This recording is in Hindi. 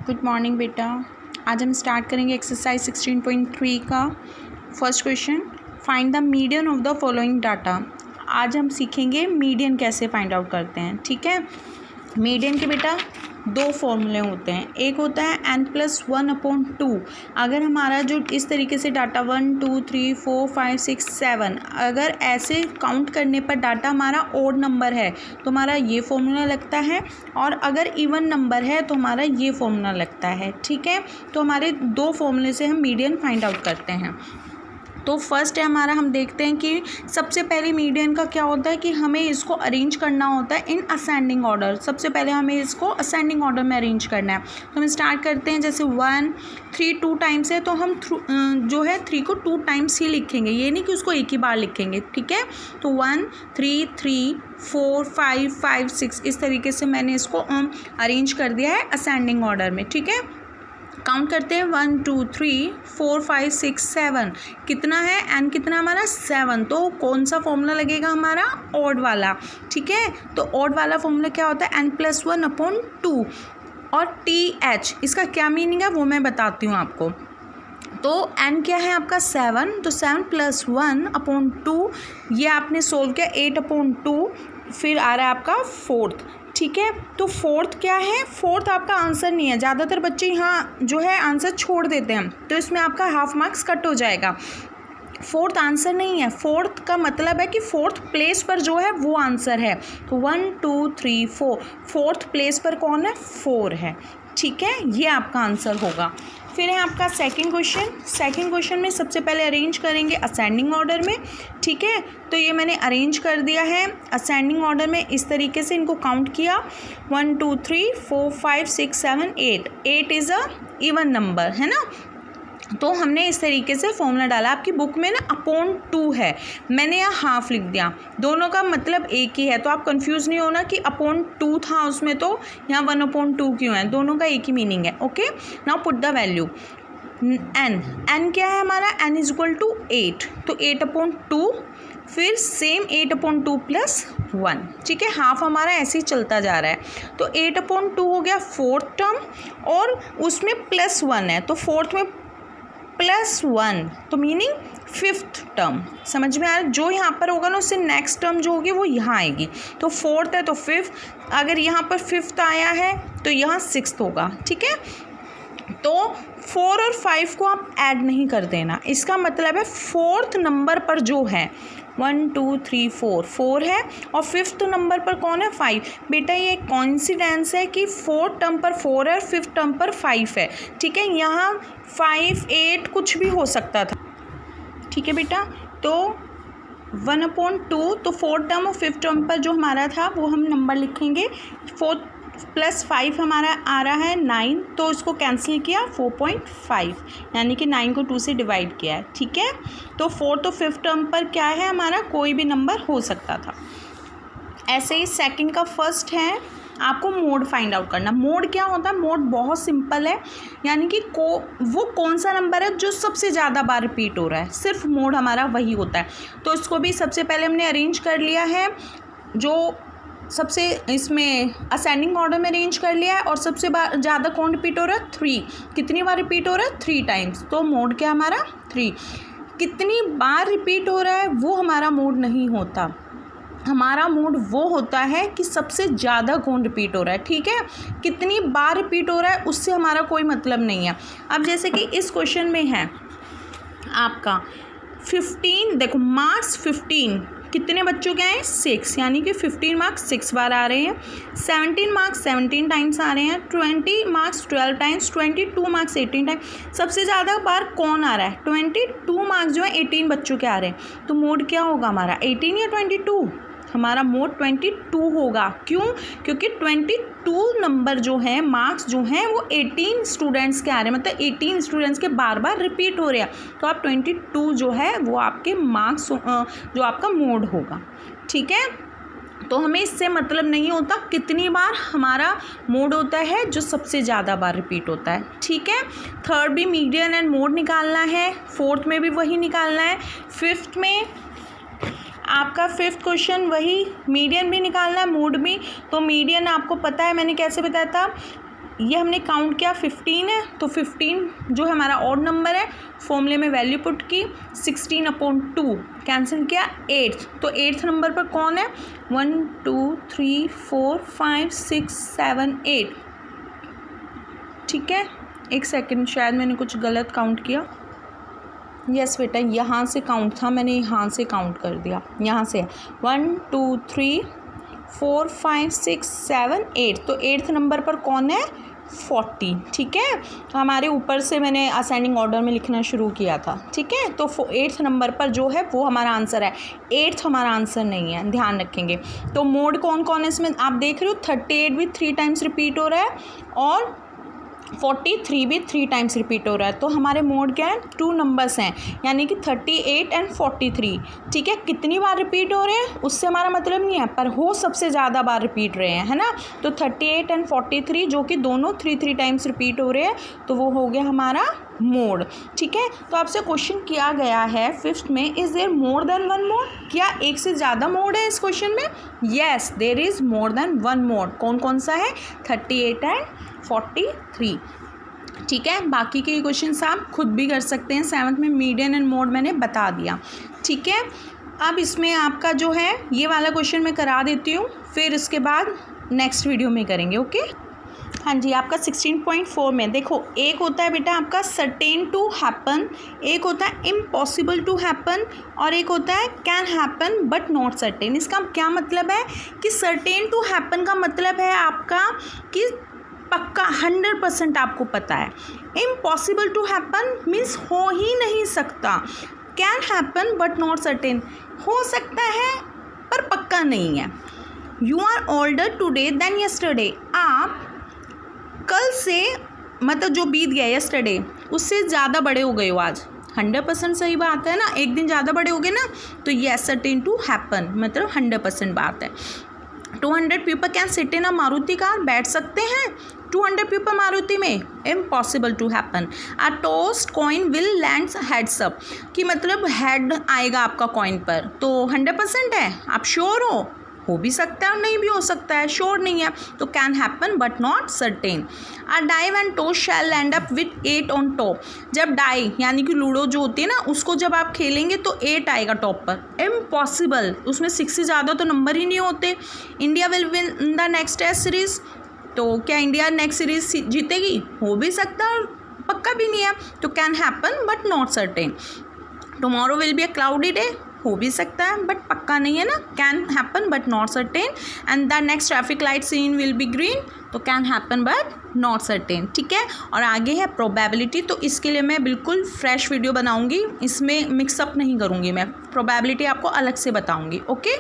गुड मॉर्निंग बेटा। आज हम स्टार्ट करेंगे एक्सरसाइज 16.3 का first question. Find the median of the following data. आज हम सीखेंगे मीडियन कैसे फाइंड आउट करते हैं। ठीक है, मीडियन के बेटा दो फॉर्मूले होते हैं। एक होता है n+1/2। अगर हमारा जो इस तरीके से डाटा 1 2 3 4 5 6 7 अगर ऐसे काउंट करने पर डाटा हमारा ओड नंबर है तो हमारा ये फॉर्मूला लगता है, और अगर इवन नंबर है तो हमारा ये फॉर्मूला लगता है। ठीक है, तो हमारे दो फॉर्मूले से हम मीडियन फाइंड आउट करते हैं। तो फर्स्ट है हमारा, हम देखते हैं कि सबसे पहले मीडियन का क्या होता है कि हमें इसको अरेंज करना होता है इन असेंडिंग ऑर्डर। सबसे पहले हमें इसको असेंडिंग ऑर्डर में अरेंज करना है। तो हम स्टार्ट करते हैं, जैसे 1 3 2 टाइम्स है तो हम जो है 3 को 2 टाइम्स ही लिखेंगे, ये नहीं कि उसको एक ही बार लिखेंगे। ठीक है, तो 1 3 3 4 5 5 6 इस तरीके से मैंने इसको अरेंज कर दिया है असेंडिंग ऑर्डर में। ठीक है, काउंट करते हैं 1 2 3 4 5 6 7 कितना है, एन कितना हमारा 7। तो कौन सा फॉर्मूला लगेगा हमारा, ऑड वाला। ठीक है, तो ऑड वाला फॉर्मूला क्या होता है, n+1/2। और TH इसका क्या मीनिंग है वो मैं बताती हूँ आपको। तो n क्या है आपका 7, तो 7+1/2 ये आपने सोल्व किया 8/2, फिर आ रहा है आपका 4th। ठीक है, तो 4th क्या है, 4th आपका आंसर नहीं है। ज़्यादातर बच्चे यहाँ जो है आंसर छोड़ देते हैं, तो इसमें आपका हाफ मार्क्स कट हो जाएगा। 4th आंसर नहीं है, 4th का मतलब है कि 4th प्लेस पर जो है वो आंसर है। तो 1 2 3 4 4th प्लेस पर कौन है, 4 है। ठीक है, ये आपका आंसर होगा। फिर है आपका सेकंड क्वेश्चन। सेकंड क्वेश्चन में सबसे पहले अरेंज करेंगे असेंडिंग ऑर्डर में। ठीक है, तो ये मैंने अरेंज कर दिया है असेंडिंग ऑर्डर में, इस तरीके से इनको काउंट किया 1 2 3 4 5 6 7 8 8 इज़ अ इवन नंबर है ना। तो हमने इस तरीके से फॉर्मूला डाला। आपकी बुक में ना अपॉन 2 है, मैंने यहाँ हाफ लिख दिया। दोनों का मतलब एक ही है, तो आप कंफ्यूज नहीं होना कि अपॉन 2 था उसमें तो यहाँ 1/2 क्यों है। दोनों का एक ही मीनिंग है। Okay, now put the value. n क्या है हमारा, n = 8, तो 8/2 फिर सेम 8/2 + 1। ठीक है, हाफ हमारा ऐसे ही चलता जा रहा है। तो 8/2 हो गया 4th टर्म, और उसमें +1 है, तो 4th में +1 तो मीनिंग 5th टर्म। समझ में आ रहा है, जो यहाँ पर होगा ना उससे नेक्स्ट टर्म जो होगी वो यहाँ आएगी। तो 4th है तो 5th, अगर यहाँ पर 5th आया है तो यहाँ 6th होगा। ठीक है, तो 4 और 5 को आप ऐड नहीं कर देना, इसका मतलब है 4th नंबर पर जो है 1 2 3 4 है, और 5th नंबर पर कौन है, 5। बेटा ये कॉइंसिडेंस है कि 4th टर्म पर 4 है और 5th टर्म पर 5 है। ठीक है, यहाँ 5 8 कुछ भी हो सकता था। ठीक है बेटा, तो 1/2, तो 4th टर्म और 5th टर्म पर जो हमारा था वो हम नंबर लिखेंगे। 4 + 5 हमारा आ रहा है 9, तो इसको कैंसिल किया 4.5, यानी कि 9 को 2 से डिवाइड किया है। ठीक है, तो 4th और 5th टर्म पर क्या है हमारा, कोई भी नंबर हो सकता था। ऐसे ही सेकंड का फर्स्ट है, आपको मोड फाइंड आउट करना। मोड क्या होता है, मोड बहुत सिंपल है, यानी कि वो कौन सा नंबर है जो सबसे ज़्यादा बार रिपीट हो रहा है, सिर्फ मोड हमारा वही होता है। तो इसको भी सबसे पहले हमने अरेंज कर लिया है, जो सबसे इसमें असेंडिंग ऑर्डर में अरेंज कर लिया है, और सबसे ज़्यादा कौन रिपीट हो रहा है, 3। कितनी बार रिपीट हो रहा है, 3 टाइम्स। तो मोड क्या हमारा 3। कितनी बार रिपीट हो रहा है वो हमारा मोड नहीं होता, हमारा मोड वो होता है कि सबसे ज़्यादा कौन रिपीट हो रहा है। ठीक है, कितनी बार रिपीट हो रहा है उससे हमारा कोई मतलब नहीं है। अब जैसे कि इस क्वेश्चन में है आपका 15, देखो मार्क्स 15, कितने बच्चों के आए, 6, यानी कि 15 मार्क्स 6 बार आ रहे हैं। 17 मार्क्स 17 टाइम्स आ रहे हैं। 20 मार्क्स 12 टाइम्स। 22 marks 18 times. सबसे ज़्यादा बार कौन आ रहा है, 22 मार्क्स जो है 18 बच्चों के आ रहे हैं। तो मोड क्या होगा हमारा, 18 या 22, हमारा मोड 22 होगा। क्यों, क्योंकि 22 नंबर जो है, मार्क्स जो हैं वो 18 स्टूडेंट्स के आ रहे हैं, मतलब 18 स्टूडेंट्स के बार बार रिपीट हो रहे हैं। तो आप 22 जो है वो आपके मार्क्स जो आपका मोड होगा। ठीक है, तो हमें इससे मतलब नहीं होता कितनी बार हमारा मोड होता है, जो सबसे ज़्यादा बार रिपीट होता है। ठीक है, थर्ड भी मीडियन एंड मोड निकालना है, 4th में भी वही निकालना है, 5th में आपका 5th क्वेश्चन वही, मीडियन भी निकालना है, मोड भी। तो मीडियन आपको पता है मैंने कैसे बताया था, ये हमने काउंट किया 15 है, तो 15 जो है हमारा ऑड नंबर है, फॉर्मूले में वैल्यू पुट की 16/2 कैंसिल किया 8, तो 8th नंबर पर कौन है 1 2 3 4 5 6 7 8। ठीक है, एक सेकंड, शायद मैंने कुछ गलत काउंट किया। यस बेटा, यहाँ से काउंट था, मैंने यहाँ से काउंट कर दिया, यहाँ से 1 2 3 4 5 6 7 8, तो 8th नंबर पर कौन है 40। ठीक है, हमारे ऊपर से मैंने असेंडिंग ऑर्डर में लिखना शुरू किया था। ठीक है, तो 8th नंबर पर जो है वो हमारा आंसर है, 8th हमारा आंसर नहीं है, ध्यान रखेंगे। तो मोड कौन कौन है इसमें आप देख रहे हो, 38 भी 3 टाइम्स रिपीट हो रहा है और 43 भी 3 टाइम्स रिपीट हो रहा है। तो हमारे मोड क्या है 2 नंबर्स हैं, यानी कि 38 एंड 43। ठीक है, कितनी बार रिपीट हो रहे हैं उससे हमारा मतलब नहीं है, पर हो सबसे ज़्यादा बार रिपीट रहे हैं, है ना। तो 38 एंड 43 जो कि दोनों 3 टाइम्स रिपीट हो रहे हैं, तो वो हो गया हमारा मोड। ठीक है, तो आपसे क्वेश्चन किया गया है 5th में, is there more than 1 mode, क्या एक से ज़्यादा मोड है इस क्वेश्चन में। Yes, there is more than 1 mode. कौन कौन सा है 38 एंड 43। ठीक है, बाकी के क्वेश्चंस आप खुद भी कर सकते हैं। 7th में मीडियन एंड मोड मैंने बता दिया। ठीक है, अब इसमें आपका जो है ये वाला क्वेश्चन मैं करा देती हूँ, फिर इसके बाद नेक्स्ट वीडियो में करेंगे। ओके, हाँ जी, आपका 16.4 में देखो, एक होता है बेटा आपका सर्टेन टू हैपन, एक होता है इम्पॉसिबल टू हैपन, और एक होता है can happen but not certain. इसका क्या मतलब है कि सर्टेन टू हैपन का मतलब है आपका कि पक्का 100% आपको पता है। इम्पॉसिबल टू हैपन मीन्स हो ही नहीं सकता। Can happen but not certain, हो सकता है पर पक्का नहीं है। You are older today than yesterday, आप कल से मतलब जो बीत गया यस्टरडे उससे ज़्यादा बड़े हो गए हो आज। 100% सही बात है ना, एक दिन ज़्यादा बड़े हो गए ना, तो येस सर्टेन टू हैपन मतलब 100% बात है। 200 people can sit in a Maruti car, बैठ सकते हैं 200 पीपल मारुति में, impossible to happen. A tossed coin will land heads up, कि मतलब हेड आएगा आपका कॉइन पर, तो 100% है, आप श्योर हो भी सकता है और नहीं भी हो सकता है, श्योर नहीं है, तो can happen but not certain. A die and toss shall land up with 8 on top, जब डाई यानी कि लूडो जो होती है ना, उसको जब आप खेलेंगे तो 8 आएगा टॉप पर, इम्पॉसिबल, उसमें 6 से ज़्यादा तो नंबर ही नहीं होते। India will win the next test series, तो क्या इंडिया नेक्स्ट सीरीज जीतेगी, हो भी सकता है और पक्का भी नहीं है, तो can happen but not certain. Tomorrow will be a cloudy day, हो भी सकता है बट पक्का नहीं है ना, can happen but not certain. And the next traffic light seen will be green, तो can happen but not certain. ठीक है, और आगे है प्रोबेबिलिटी, तो इसके लिए मैं बिल्कुल फ्रेश वीडियो बनाऊंगी, इसमें मिक्सअप नहीं करूंगी, मैं प्रोबेबिलिटी आपको अलग से बताऊंगी। ओके।